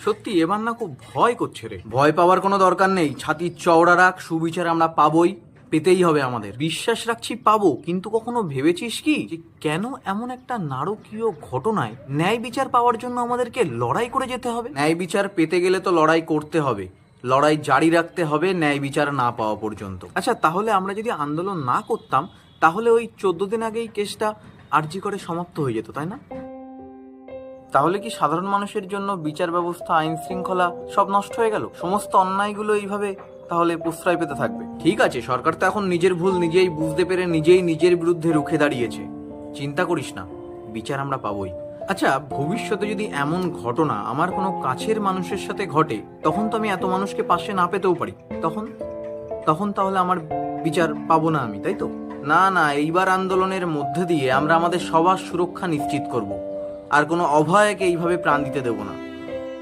সত্যি এবার না খুব ভয় করছে রে। ভয় পাওয়ার কোনো দরকার নেই, ছাতি চওড়া রাখ, সুবিচার আমরা পাবোই, পেতেই হবে আমাদের। বিশ্বাস রাখছি পাবো, কিন্তু কখনো ভেবেছিস কি যে কেন এমন একটা নারকীয় ঘটনায় ন্যায় বিচার পাওয়ার জন্য আমাদেরকে লড়াই করে যেতে হবে? ন্যায় বিচার পেতে গেলে তো লড়াই করতে হবে, লড়াই জারি রাখতে হবে ন্যায় বিচার না পাওয়া পর্যন্ত। আচ্ছা, তাহলে আমরা যদি আন্দোলন না করতাম তাহলে ওই 14 দিন আগেই কেসটা আরজি করে সমাপ্ত হয়ে যেত, তাই না? তাহলে কি সাধারণ মানুষের জন্য বিচার ব্যবস্থা, আইন শৃঙ্খলা সব নষ্ট হয়ে গেল? সমস্ত অন্যায়গুলো এইভাবে তাহলে প্রশ্রয় পেতে থাকবে? ঠিক আছে, সরকার তো এখন নিজের ভুল নিজেই বুঝতে পেরে নিজেই নিজের বিরুদ্ধে রুখে দাঁড়িয়েছে। চিন্তা করিস না, বিচার আমরা পাবোই। আচ্ছা, ভবিষ্যতে যদি এমন ঘটনা আমার কোনো কাছের মানুষের সাথে ঘটে, তখন তো আমি এত মানুষকে পাশে না পেতেও পারি। তখন তখন তাহলে আমার বিচার পাবো না আমি, তাই তো? না না, এইবার আন্দোলনের মধ্যে দিয়ে আমরা আমাদের সবার সুরক্ষা নিশ্চিত করব, আর কোনো অভয়কে এইভাবে প্রাণ দিতে দেব না।